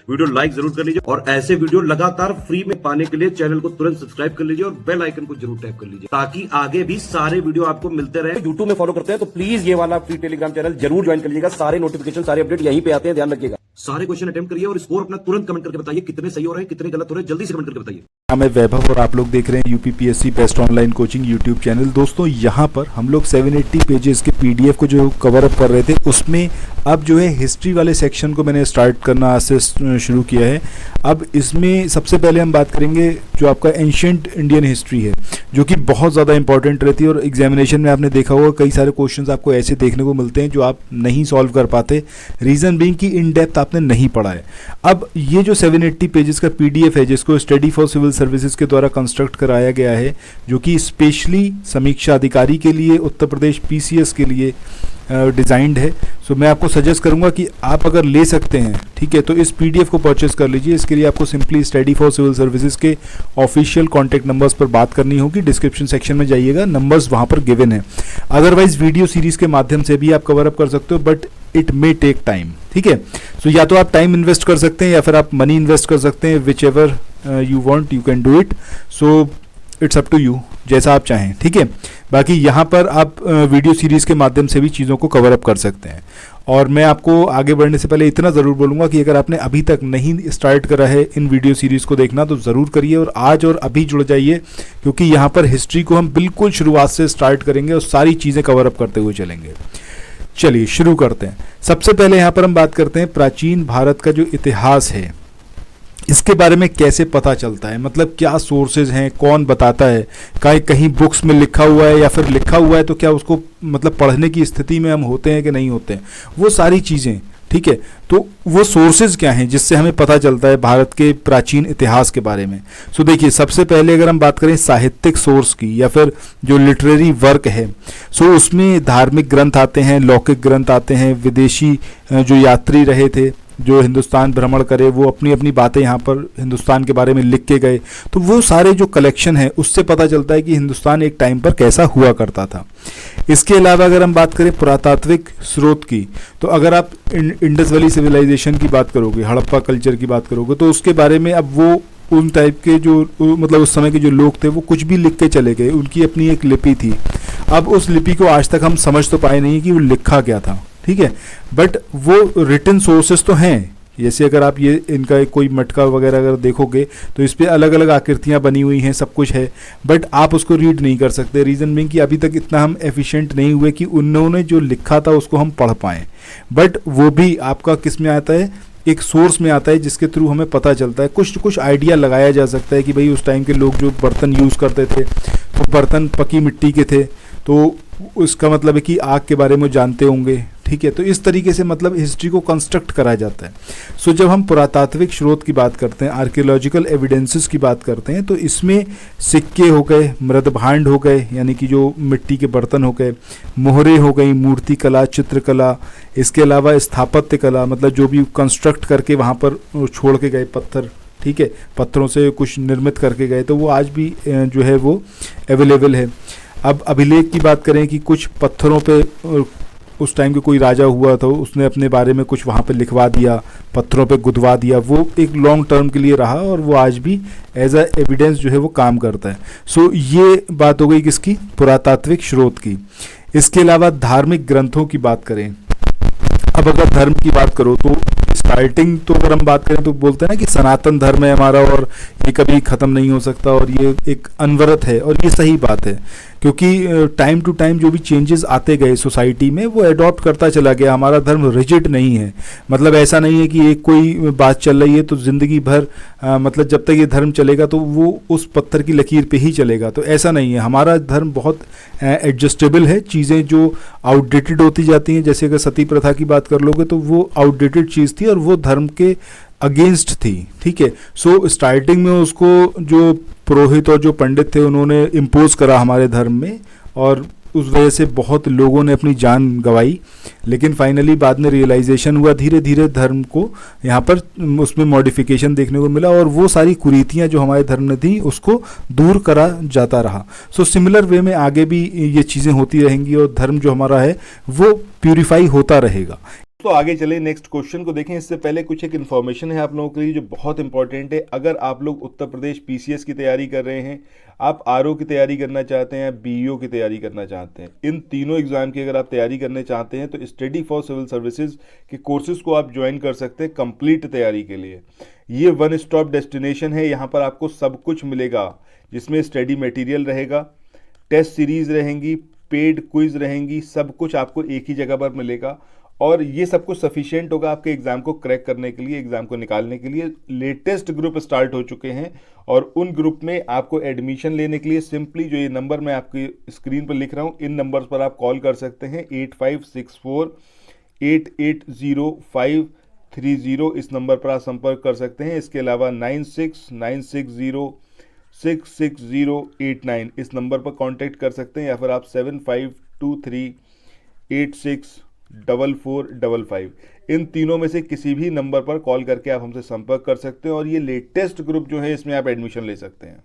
Video like जरूर कर लीजिए और ऐसे वीडियो लगातार फ्री में पाने के लिए चैनल को तुरंत सब्सक्राइब कर लीजिए और बेल आइकन को जरूर टैप कर लीजिए ताकि आगे भी सारे वीडियो आपको मिलते रहे। यूट्यूब में फॉलो करते हैं तो प्लीज ये वाला फ्री टेलीग्राम चैनल जरूर ज्वाइन कर लीजिएगा। सारे नोटिफिकेशन सारे अपडेट यहीं पे आते हैं, ध्यान रखिएगा। सारे क्वेश्चन अटेम्प्ट करिए और स्कोर अपना तुरंत कमेंट करके बताइए कितने सही हो रहे हैं कितने गलत हो रहे हैं, जल्दी से कमेंट करके बताइए। मैं वैभव और आप लोग देख रहे हैं UPPSC best online coaching YouTube channel. दोस्तों यहाँ पर हम लोग 780 पेजेस के पीडीएफ को जो कवर अप कर रहे थे उसमें अब जो है हिस्ट्री वाले सेक्शन को मैंने स्टार्ट करना आज से शुरू किया है। अब इसमें सबसे पहले हम बात करेंगे जो आपका एंशिएंट इंडियन हिस्ट्री है, जो कि बहुत ज़्यादा इंपॉर्टेंट रहती है और एग्जामिनेशन में आपने देखा होगा कई सारे क्वेश्चंस आपको ऐसे देखने को मिलते हैं जो आप नहीं सॉल्व कर पाते, रीज़न बीइंग कि इन डेप्थ आपने नहीं पढ़ा है। अब ये जो 780 पेजेस का पीडीएफ है जिसको स्टडी फॉर सिविल सर्विसेज के द्वारा कंस्ट्रक्ट कराया गया है, जो कि स्पेशली समीक्षा अधिकारी के लिए उत्तर प्रदेश पीसीएस के लिए डिज़ाइंड है। सो मैं आपको सजेस्ट करूंगा कि आप अगर ले सकते हैं, ठीक है, तो इस पीडीएफ को परचेस कर लीजिए। इसके लिए आपको simply study for civil services के ऑफिशियल कॉन्टैक्ट नंबर्स पर बात करनी होगी। डिस्क्रिप्शन सेक्शन में जाइएगा, नंबर्स वहां पर गिवन है। अदरवाइज वीडियो सीरीज के माध्यम से भी आप कवर अप कर सकते हो, but it may take time, ठीक है। सो या तो आप टाइम इन्वेस्ट कर सकते हैं या फिर आप मनी इन्वेस्ट कर सकते हैं, whichever you want you can do it. So it's up to you, जैसा आप चाहें, ठीक है। बाकी यहाँ पर आप वीडियो सीरीज़ के माध्यम से भी चीज़ों को कवर अप कर सकते हैं। और मैं आपको आगे बढ़ने से पहले इतना ज़रूर बोलूँगा कि अगर आपने अभी तक नहीं स्टार्ट करा है इन वीडियो सीरीज़ को देखना तो ज़रूर करिए और आज और अभी जुड़ जाइए, क्योंकि यहाँ पर हिस्ट्री को हम बिल्कुल शुरुआत से स्टार्ट करेंगे और सारी चीज़ें कवर अप करते हुए चलेंगे। चलिए शुरू करते हैं। सबसे पहले यहाँ पर हम बात करते हैं प्राचीन भारत का जो इतिहास है इसके बारे में कैसे पता चलता है, मतलब क्या सोर्सेज हैं, कौन बताता है, कहीं बुक्स में लिखा हुआ है या फिर लिखा हुआ है तो क्या उसको मतलब पढ़ने की स्थिति में हम होते हैं कि नहीं होते हैं, वो सारी चीज़ें, ठीक है। तो वो सोर्सेज क्या हैं जिससे हमें पता चलता है भारत के प्राचीन इतिहास के बारे में। सो देखिए, सबसे पहले अगर हम बात करें साहित्यिक सोर्स की या फिर जो लिटरेरी वर्क है, सो उसमें धार्मिक ग्रंथ आते हैं, लौकिक ग्रंथ आते हैं, विदेशी जो यात्री रहे थे जो हिंदुस्तान भ्रमण करे वो अपनी अपनी बातें यहाँ पर हिंदुस्तान के बारे में लिख के गए, तो वो सारे जो कलेक्शन है उससे पता चलता है कि हिंदुस्तान एक टाइम पर कैसा हुआ करता था। इसके अलावा अगर हम बात करें पुरातात्विक स्रोत की, तो अगर आप इंडस वैली सिविलाइजेशन की बात करोगे, हड़प्पा कल्चर की बात करोगे, तो उसके बारे में अब वो उन टाइप के जो मतलब उस समय के जो लोग थे वो कुछ भी लिख के चले गए, उनकी अपनी एक लिपि थी। अब उस लिपि को आज तक हम समझ तो पाए नहीं कि वो लिखा क्या था, ठीक है, बट वो रिटन सोर्सेस तो हैं। जैसे अगर आप ये इनका कोई मटका वगैरह अगर देखोगे तो इस पे अलग अलग आकृतियाँ बनी हुई हैं, सब कुछ है, बट आप उसको रीड नहीं कर सकते। रीज़न बीइंग कि अभी तक इतना हम एफिशिएंट नहीं हुए कि उन्होंने जो लिखा था उसको हम पढ़ पाएँ। बट वो भी आपका किस में आता है, एक सोर्स में आता है जिसके थ्रू हमें पता चलता है, कुछ आइडिया लगाया जा सकता है कि भाई उस टाइम के लोग जो बर्तन यूज़ करते थे तो बर्तन पकी मिट्टी के थे, तो उसका मतलब है कि आग के बारे में जानते होंगे, ठीक है। तो इस तरीके से मतलब हिस्ट्री को कंस्ट्रक्ट करा जाता है। सो जब हम पुरातात्विक स्रोत की बात करते हैं, आर्कियोलॉजिकल एविडेंसेस की बात करते हैं, तो इसमें सिक्के हो गए, मृदभांड हो गए यानी कि जो मिट्टी के बर्तन हो गए, मोहरे हो गई, मूर्ति कला, चित्रकला, इसके अलावा स्थापत्य कला, मतलब जो भी कंस्ट्रक्ट करके वहाँ पर छोड़ के गए पत्थर, ठीक है, पत्थरों से कुछ निर्मित करके गए, तो वो आज भी जो है वो अवेलेबल है। अब अभिलेख की बात करें कि कुछ पत्थरों पे उस टाइम के कोई राजा हुआ तो उसने अपने बारे में कुछ वहाँ पे लिखवा दिया, पत्थरों पे गुदवा दिया, वो एक लॉन्ग टर्म के लिए रहा और वो आज भी एज अ एविडेंस जो है वो काम करता है। सो ये बात हो गई किसकी, पुरातात्विक स्रोत की। इसके अलावा धार्मिक ग्रंथों की बात करें, अब अगर धर्म की बात करो तो स्टार्टिंग तो अगर हम बात करें तो बोलते हैं ना कि सनातन धर्म है हमारा और ये कभी ख़त्म नहीं हो सकता और ये एक अनवरत है, और ये सही बात है क्योंकि टाइम टू टाइम जो भी चेंजेस आते गए सोसाइटी में वो अडॉप्ट करता चला गया। हमारा धर्म रिजिड नहीं है, मतलब ऐसा नहीं है कि एक कोई बात चल रही है तो ज़िंदगी भर मतलब जब तक ये धर्म चलेगा तो वो उस पत्थर की लकीर पे ही चलेगा, तो ऐसा नहीं है। हमारा धर्म बहुत एडजस्टेबल है, चीज़ें जो आउटडेटेड होती जाती हैं, जैसे अगर सती प्रथा की बात कर लोगे तो वो आउटडेटेड चीज़ थी और वो धर्म के अगेंस्ट थी, ठीक है। सो स्टार्टिंग में उसको जो पुरोहित और जो पंडित थे उन्होंने इम्पोज करा हमारे धर्म में और उस वजह से बहुत लोगों ने अपनी जान गंवाई, लेकिन फाइनली बाद में रियलाइजेशन हुआ, धीरे धीरे धर्म को यहाँ पर उसमें मॉडिफिकेशन देखने को मिला और वो सारी कुरीतियाँ जो हमारे धर्म में थी उसको दूर करा जाता रहा। सो सिमिलर वे में आगे भी ये चीज़ें होती रहेंगी और धर्म जो हमारा है वो प्यूरिफाई होता रहेगा। तो आगे चले, नेक्स्ट क्वेश्चन को देखें। इससे पहले कुछ एक इन्फॉर्मेशन है आप लोगों के लिए जो बहुत इंपॉर्टेंट है। अगर आप लोग उत्तर प्रदेश पीसीएस की तैयारी कर रहे हैं, आप आरओ की तैयारी करना चाहते हैं, बीईओ की तैयारी करना चाहते हैं, इन तीनों एग्जाम की अगर आप तैयारी करने चाहते हैं तो स्टडी फॉर सिविल सर्विसेज के कोर्सेज को आप ज्वाइन कर सकते हैं कंप्लीट तैयारी के लिए। ये वन स्टॉप डेस्टिनेशन है, यहाँ पर आपको सब कुछ मिलेगा, जिसमें स्टडी मटेरियल रहेगा, टेस्ट सीरीज रहेंगी, पेड क्विज रहेंगी, सब कुछ आपको एक ही जगह पर मिलेगा। और ये सब कुछ सफिशिएंट होगा आपके एग्ज़ाम को क्रैक करने के लिए, एग्ज़ाम को निकालने के लिए। लेटेस्ट ग्रुप स्टार्ट हो चुके हैं और उन ग्रुप में आपको एडमिशन लेने के लिए सिंपली जो ये नंबर मैं आपकी स्क्रीन पर लिख रहा हूँ, इन नंबर्स पर आप कॉल कर सकते हैं। 8564880530 इस नंबर पर आप संपर्क कर सकते हैं। इसके अलावा 9696066089 इस नंबर पर कांटेक्ट कर सकते हैं, या फिर आप 7523864455 इन तीनों में से किसी भी नंबर पर कॉल करके आप हमसे संपर्क कर सकते हैं और ये लेटेस्ट ग्रुप जो है इसमें आप एडमिशन ले सकते हैं।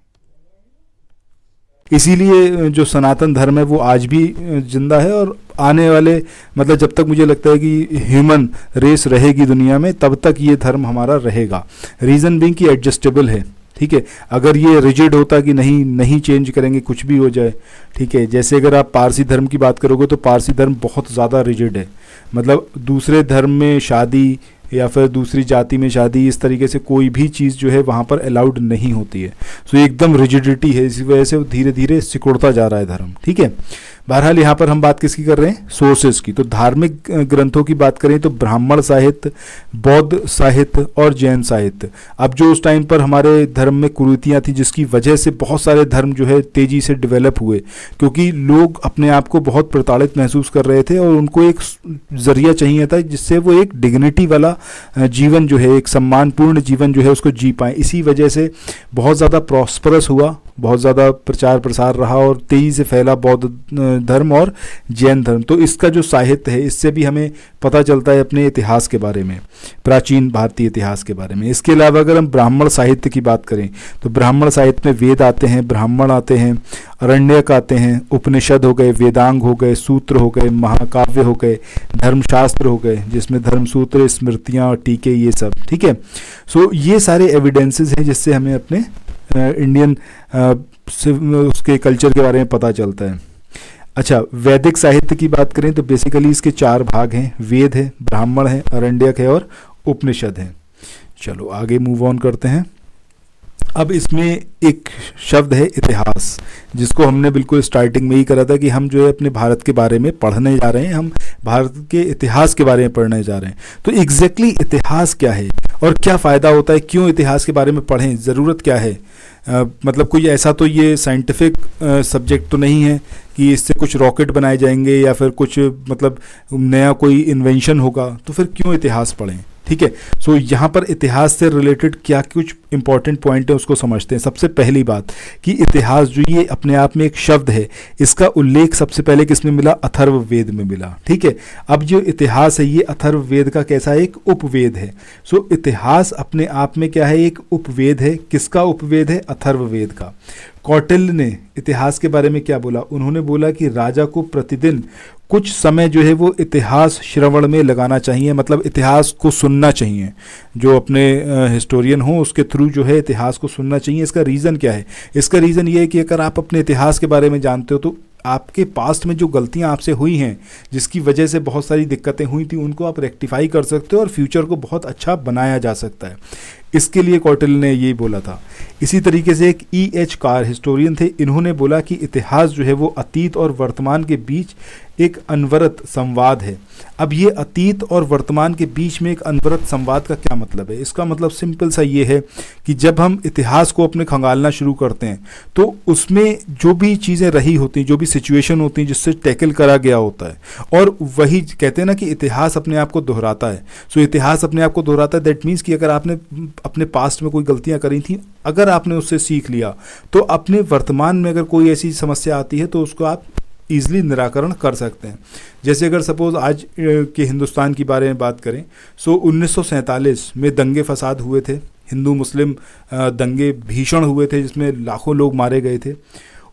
इसीलिए जो सनातन धर्म है वो आज भी जिंदा है और आने वाले मतलब जब तक मुझे लगता है कि ह्यूमन रेस रहेगी दुनिया में तब तक ये धर्म हमारा रहेगा। रीज़न बीइंग कि एडजस्टेबल है, ठीक है। अगर ये रिजिड होता कि नहीं चेंज करेंगे कुछ भी हो जाए, ठीक है। जैसे अगर आप पारसी धर्म की बात करोगे तो पारसी धर्म बहुत ज़्यादा रिजिड है, मतलब दूसरे धर्म में शादी या फिर दूसरी जाति में शादी इस तरीके से कोई भी चीज़ जो है वहाँ पर अलाउड नहीं होती है। सो एकदम रिजिडिटी है, इसी वजह से धीरे धीरे सिकुड़ता जा रहा है धर्म, ठीक है। बहरहाल यहाँ पर हम बात किसकी कर रहे हैं, सोर्सेज की। तो धार्मिक ग्रंथों की बात करें तो ब्राह्मण साहित्य, बौद्ध साहित्य और जैन साहित्य। अब जो उस टाइम पर हमारे धर्म में कुरीतियाँ थी जिसकी वजह से बहुत सारे धर्म जो है तेज़ी से डेवलप हुए, क्योंकि लोग अपने आप को बहुत प्रताड़ित महसूस कर रहे थे और उनको एक जरिया चाहिए था जिससे वो एक डिग्निटी वाला जीवन जो है, एक सम्मानपूर्ण जीवन जो है उसको जी पाएँ। इसी वजह से बहुत ज़्यादा प्रॉस्परस हुआ, बहुत ज़्यादा प्रचार प्रसार रहा और तेज़ी से फैला बौद्ध धर्म और जैन धर्म। तो इसका जो साहित्य है इससे भी हमें पता चलता है अपने इतिहास के बारे में, प्राचीन भारतीय इतिहास के बारे में। इसके अलावा अगर हम ब्राह्मण साहित्य की बात करें तो ब्राह्मण साहित्य में वेद आते हैं, ब्राह्मण आते हैं, अरण्यक आते हैं, उपनिषद हो गए, वेदांग हो गए, सूत्र हो गए, महाकाव्य हो गए, धर्मशास्त्र हो गए जिसमें धर्मसूत्र, स्मृतियाँ, टीके, ये सब, ठीक है। सो ये सारे एविडेंसेस हैं जिससे हमें अपने इंडियन उसके कल्चर के बारे में पता चलता है। अच्छा, वैदिक साहित्य की बात करें तो बेसिकली इसके 4 भाग हैं, वेद है, ब्राह्मण है, अरण्यक है और उपनिषद है। चलो आगे मूव ऑन करते हैं। अब इसमें एक शब्द है इतिहास, जिसको हमने बिल्कुल स्टार्टिंग में ही करा था कि हम जो है अपने भारत के बारे में पढ़ने जा रहे हैं, हम भारत के इतिहास के बारे में पढ़ने जा रहे हैं। तो एग्जैक्टली इतिहास क्या है और क्या फ़ायदा होता है, क्यों इतिहास के बारे में पढ़ें, ज़रूरत क्या है। मतलब कोई ऐसा तो ये साइंटिफिक सब्जेक्ट तो नहीं है कि इससे कुछ रॉकेट बनाए जाएंगे या फिर कुछ मतलब नया कोई इन्वेंशन होगा, तो फिर क्यों इतिहास पढ़ें, ठीक है। सो यहाँ पर इतिहास से रिलेटेड क्या कुछ इंपॉर्टेंट पॉइंट है उसको समझते हैं। सबसे पहली बात कि इतिहास जो ये अपने आप में एक शब्द है, इसका उल्लेख सबसे पहले किसमें मिला, अथर्ववेद में मिला, ठीक है। अब जो इतिहास है ये अथर्ववेद का कैसा एक उपवेद है। सो इतिहास अपने आप में क्या है, एक उपवेद है। किसका उपवेद है, अथर्ववेद का। कौटिल्य ने इतिहास के बारे में क्या बोला, उन्होंने बोला कि राजा को प्रतिदिन कुछ समय जो है वो इतिहास श्रवण में लगाना चाहिए, मतलब इतिहास को सुनना चाहिए। जो अपने हिस्टोरियन हो उसके थ्रू जो है इतिहास को सुनना चाहिए। इसका रीज़न क्या है, इसका रीज़न ये है कि अगर आप अपने इतिहास के बारे में जानते हो तो आपके पास्ट में जो गलतियां आपसे हुई हैं, जिसकी वजह से बहुत सारी दिक्कतें हुई थी, उनको आप रेक्टिफाई कर सकते हो और फ्यूचर को बहुत अच्छा बनाया जा सकता है। इसके लिए कौटिल्य ने यही बोला था। इसी तरीके से एक E.H. कार हिस्टोरियन थे, इन्होंने बोला कि इतिहास जो है वो अतीत और वर्तमान के बीच एक अनवरत संवाद है। अब ये अतीत और वर्तमान के बीच में एक अनवरत संवाद का क्या मतलब है, इसका मतलब सिंपल सा ये है कि जब हम इतिहास को अपने खंगालना शुरू करते हैं तो उसमें जो भी चीज़ें रही होती हैं, जो भी सिचुएशन होती हैं जिससे टैकल करा गया होता है, और वही कहते हैं ना कि इतिहास अपने आप को दोहराता है। सो इतिहास अपने आप को दोहराता है, दैट मीन्स कि अगर आपने अपने पास्ट में कोई गलतियां करी थी, अगर आपने उससे सीख लिया तो अपने वर्तमान में अगर कोई ऐसी समस्या आती है तो उसको आप ईजिली निराकरण कर सकते हैं। जैसे अगर सपोज आज के हिंदुस्तान की बारे में बात करें, सो 1947 में दंगे फसाद हुए थे, हिंदू मुस्लिम दंगे भीषण हुए थे जिसमें लाखों लोग मारे गए थे।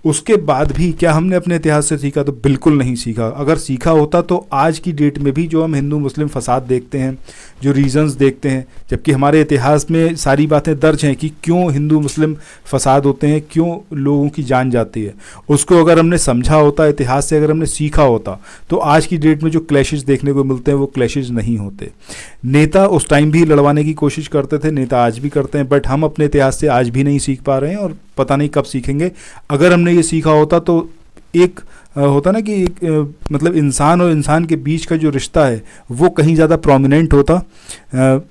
उसके बाद भी क्या हमने अपने इतिहास से सीखा? तो बिल्कुल नहीं सीखा। अगर सीखा होता तो आज की डेट में भी जो हम हिंदू मुस्लिम फसाद देखते हैं, जो रीजंस देखते हैं, जबकि हमारे इतिहास में सारी बातें दर्ज हैं कि क्यों हिंदू मुस्लिम फसाद होते हैं, क्यों लोगों की जान जाती है, उसको अगर हमने समझा होता, इतिहास से अगर हमने सीखा होता, तो आज की डेट में जो क्लैशेस देखने को मिलते हैं वो क्लैशेस नहीं होते। नेता उस टाइम भी लड़वाने की कोशिश करते थे, नेता आज भी करते हैं, बट हम अपने इतिहास से आज भी नहीं सीख पा रहे हैं और पता नहीं कब सीखेंगे। अगर हमने ये सीखा होता तो एक होता ना कि मतलब इंसान और इंसान के बीच का जो रिश्ता है वो कहीं ज़्यादा प्रोमिनेंट होता,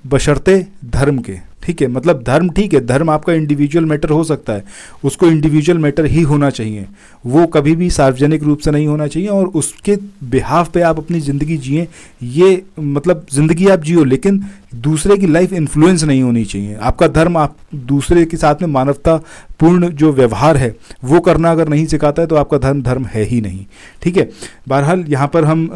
बशर्ते धर्म के। ठीक है, मतलब धर्म ठीक है, धर्म आपका इंडिविजुअल मैटर हो सकता है, उसको इंडिविजुअल मैटर ही होना चाहिए, वो कभी भी सार्वजनिक रूप से नहीं होना चाहिए, और उसके बिहाफ पे आप अपनी ज़िंदगी जिए, ये मतलब ज़िंदगी आप जियो, लेकिन दूसरे की लाइफ इन्फ्लुएंस नहीं होनी चाहिए। आपका धर्म आप दूसरे के साथ में मानवता पूर्ण जो व्यवहार है वो करना अगर नहीं सिखाता है तो आपका धर्म धर्म है ही नहीं। ठीक है, बहरहाल यहाँ पर हम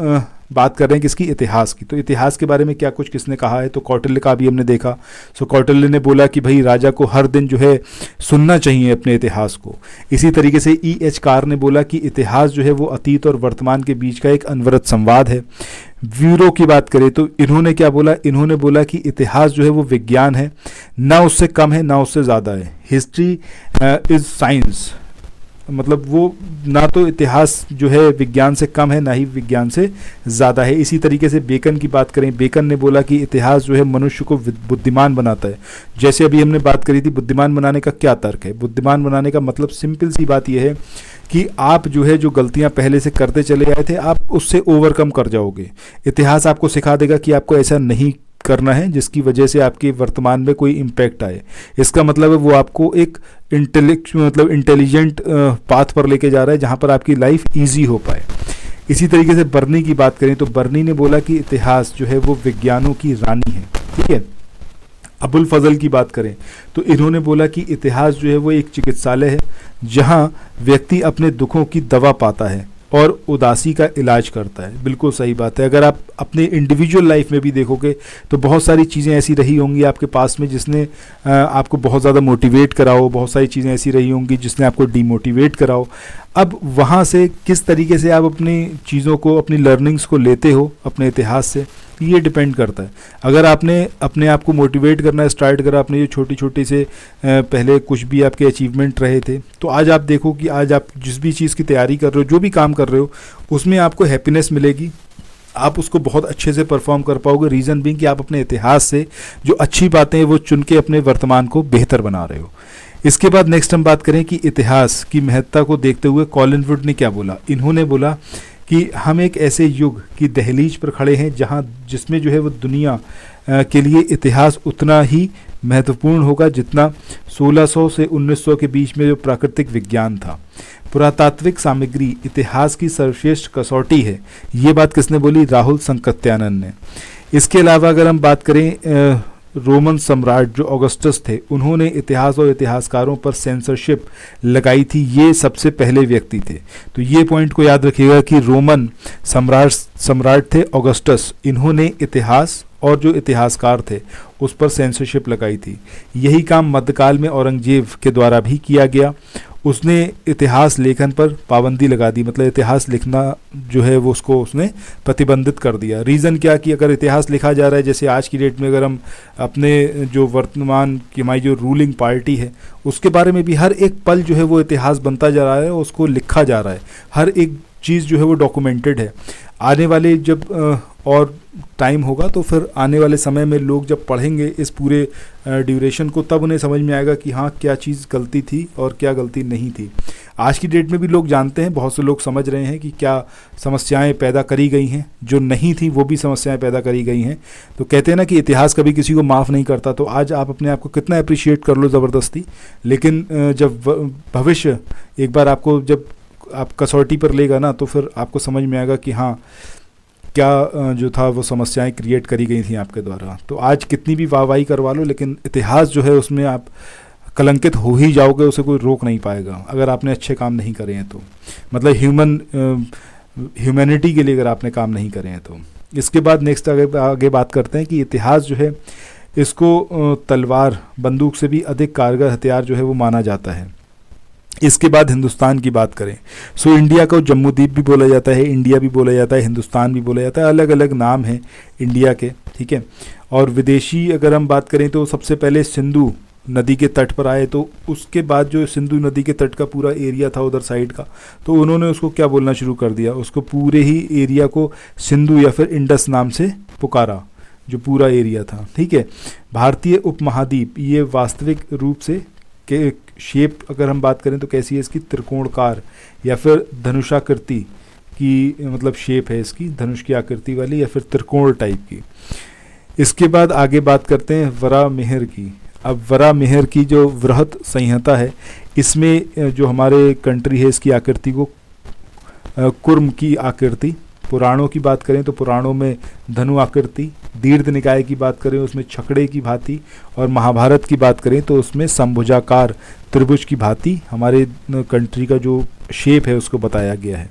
बात कर रहे हैं किसकी? इतिहास की। तो इतिहास के बारे में क्या कुछ किसने कहा है? तो कौटिल्य का भी हमने देखा। सो कौटिल्य ने बोला कि भाई राजा को हर दिन जो है सुनना चाहिए अपने इतिहास को। इसी तरीके से E.H. कार ने बोला कि इतिहास जो है वो अतीत और वर्तमान के बीच का एक अनवरत संवाद है। व्यूरो की बात करें तो इन्होंने क्या बोला? इन्होंने बोला कि इतिहास जो है वो विज्ञान है, ना उससे कम है ना उससे ज़्यादा है। हिस्ट्री इज़ साइंस, मतलब वो ना तो इतिहास जो है विज्ञान से कम है ना ही विज्ञान से ज़्यादा है। इसी तरीके से बेकन की बात करें, बेकन ने बोला कि इतिहास जो है मनुष्य को बुद्धिमान बनाता है। जैसे अभी हमने बात करी थी, बुद्धिमान बनाने का क्या तर्क है? बुद्धिमान बनाने का मतलब सिंपल सी बात यह है कि आप जो है जो गलतियां पहले से करते चले आए थे आप उससे ओवरकम कर जाओगे। इतिहास आपको सिखा देगा कि आपको ऐसा नहीं करना है जिसकी वजह से आपके वर्तमान में कोई इम्पैक्ट आए। इसका मतलब है वो आपको एक इंटेलिजेंट पाथ पर लेके जा रहा है जहां पर आपकी लाइफ इजी हो पाए। इसी तरीके से बर्नी की बात करें तो बर्नी ने बोला कि इतिहास जो है वो विज्ञानों की रानी है। ठीक है, अबुल फजल की बात करें तो इन्होंने बोला कि इतिहास जो है वो एक चिकित्सालय है जहां व्यक्ति अपने दुखों की दवा पाता है और उदासी का इलाज करता है। बिल्कुल सही बात है। अगर आप अपने इंडिविजुअल लाइफ में भी देखोगे तो बहुत सारी चीज़ें ऐसी रही होंगी आपके पास में जिसने आपको बहुत ज़्यादा मोटिवेट कराओ, बहुत सारी चीज़ें ऐसी रही होंगी जिसने आपको डीमोटिवेट कराओ। अब वहाँ से किस तरीके से आप अपनी चीज़ों को, अपनी लर्निंग्स को लेते हो अपने इतिहास से, ये डिपेंड करता है। अगर आपने अपने आप को मोटिवेट करना स्टार्ट करा, अपने ये छोटी छोटी से पहले कुछ भी आपके अचीवमेंट रहे थे, तो आज आप देखो कि आज आप जिस भी चीज़ की तैयारी कर रहे हो, जो भी काम कर रहे हो, उसमें आपको हैप्पीनेस मिलेगी, आप उसको बहुत अच्छे से परफॉर्म कर पाओगे। रीज़न बीइंग कि आप अपने इतिहास से जो अच्छी बातें हैं वो चुन के अपने वर्तमान को बेहतर बना रहे हो। इसके बाद नेक्स्ट हम बात करें कि इतिहास की महत्ता को देखते हुए कॉलिन वुड ने क्या बोला। इन्होंने बोला कि हम एक ऐसे युग की दहलीज पर खड़े हैं जिसमें जो है वो दुनिया के लिए इतिहास उतना ही महत्वपूर्ण होगा जितना 1600 से 1900 के बीच में जो प्राकृतिक विज्ञान था। पुरातात्विक सामग्री इतिहास की सर्वश्रेष्ठ कसौटी है। ये बात किसने बोली? राहुल संकत्यानंद ने। इसके अलावा अगर हम बात करें रोमन सम्राट जो ऑगस्टस थे, उन्होंने इतिहास और इतिहासकारों पर सेंसरशिप लगाई थी। ये सबसे पहले व्यक्ति थे। तो ये पॉइंट को याद रखिएगा कि रोमन सम्राट थे ऑगस्टस, इन्होंने इतिहास और जो इतिहासकार थे उस पर सेंसरशिप लगाई थी। यही काम मध्यकाल में औरंगजेब के द्वारा भी किया गया। उसने इतिहास लेखन पर पाबंदी लगा दी, मतलब इतिहास लिखना जो है वो उसको उसने प्रतिबंधित कर दिया। रीज़न क्या कि अगर इतिहास लिखा जा रहा है, जैसे आज की डेट में अगर हम अपने जो वर्तमान की हमारी जो रूलिंग पार्टी है उसके बारे में भी हर एक पल जो है वो इतिहास बनता जा रहा है, उसको लिखा जा रहा है, हर एक चीज़ जो है वो डॉक्यूमेंटेड है। आने वाले जब और टाइम होगा तो फिर आने वाले समय में लोग जब पढ़ेंगे इस पूरे ड्यूरेशन को, तब उन्हें समझ में आएगा कि हाँ क्या चीज़ गलती थी और क्या गलती नहीं थी। आज की डेट में भी लोग जानते हैं, बहुत से लोग समझ रहे हैं कि क्या समस्याएं पैदा करी गई हैं, जो नहीं थी वो भी समस्याएं पैदा करी गई हैं। तो कहते हैं ना कि इतिहास कभी किसी को माफ़ नहीं करता। तो आज आप अपने आप को कितना अप्रिशिएट कर लो ज़बरदस्ती, लेकिन जब भविष्य एक बार आपको जब आप कसौटी पर लेगा ना, तो फिर आपको समझ में आएगा कि हाँ क्या जो था वो समस्याएं क्रिएट करी गई थी आपके द्वारा। तो आज कितनी भी वाहवाही करवा लो, लेकिन इतिहास जो है उसमें आप कलंकित हो ही जाओगे, उसे कोई रोक नहीं पाएगा अगर आपने अच्छे काम नहीं करे हैं तो, मतलब ह्यूमैनिटी के लिए अगर आपने काम नहीं करे हैं तो। इसके बाद नेक्स्ट आगे बात करते हैं कि इतिहास जो है इसको तलवार बंदूक से भी अधिक कारगर हथियार जो है वो माना जाता है। इसके बाद हिंदुस्तान की बात करें, सो इंडिया को जम्मूद्वीप भी बोला जाता है, इंडिया भी बोला जाता है, हिंदुस्तान भी बोला जाता है, अलग अलग नाम हैं इंडिया के, ठीक है। और विदेशी अगर हम बात करें तो सबसे पहले सिंधु नदी के तट पर आए, तो उसके बाद जो सिंधु नदी के तट का पूरा एरिया था उधर साइड का, तो उन्होंने उसको क्या बोलना शुरू कर दिया, उसको पूरे ही एरिया को सिंधु या फिर इंडस नाम से पुकारा, जो पूरा एरिया था, ठीक है। भारतीय उपमहाद्वीप, ये वास्तविक रूप से के शेप अगर हम बात करें तो कैसी है इसकी, त्रिकोणकार या फिर धनुषाकृति की, मतलब शेप है इसकी धनुष की आकृति वाली या फिर त्रिकोण टाइप की। इसके बाद आगे बात करते हैं वराहमिहिर की। अब वराहमिहिर की जो वृहत संहिता है, इसमें जो हमारे कंट्री है इसकी आकृति को कुर्म की आकृति, पुराणों की बात करें तो पुराणों में धनु आकृति, दीर्घ निकाय की बात करें उसमें छकड़े की भांति, और महाभारत की बात करें तो उसमें समभुजाकार त्रिभुज की भांति हमारे कंट्री का जो शेप है उसको बताया गया है।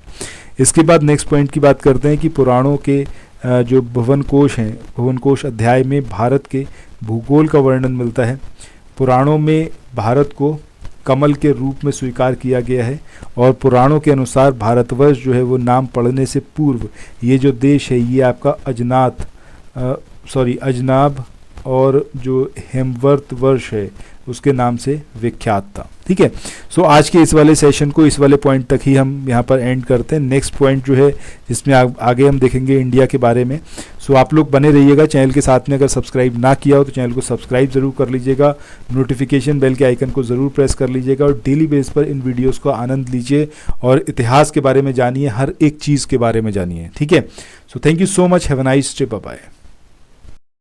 इसके बाद नेक्स्ट पॉइंट की बात करते हैं कि पुराणों के जो भुवन कोश हैं, भुवन कोश अध्याय में भारत के भूगोल का वर्णन मिलता है। पुराणों में भारत को कमल के रूप में स्वीकार किया गया है, और पुराणों के अनुसार भारतवर्ष जो है वो नाम पढ़ने से पूर्व ये जो देश है ये आपका अजनाब और जो हेमवर्त वर्ष है उसके नाम से विख्यात था, ठीक है। सो आज के इस वाले सेशन को इस वाले पॉइंट तक ही हम यहाँ पर एंड करते हैं। नेक्स्ट पॉइंट जो है जिसमें आगे हम देखेंगे इंडिया के बारे में। सो आप लोग बने रहिएगा चैनल के साथ में। अगर सब्सक्राइब ना किया हो तो चैनल को सब्सक्राइब ज़रूर कर लीजिएगा, नोटिफिकेशन बेल के आइकन को ज़रूर प्रेस कर लीजिएगा, और डेली बेस पर इन वीडियोज़ को आनंद लीजिए और इतिहास के बारे में जानिए, हर एक चीज़ के बारे में जानिए, ठीक है। So thank you so much, have a nice day, bye bye.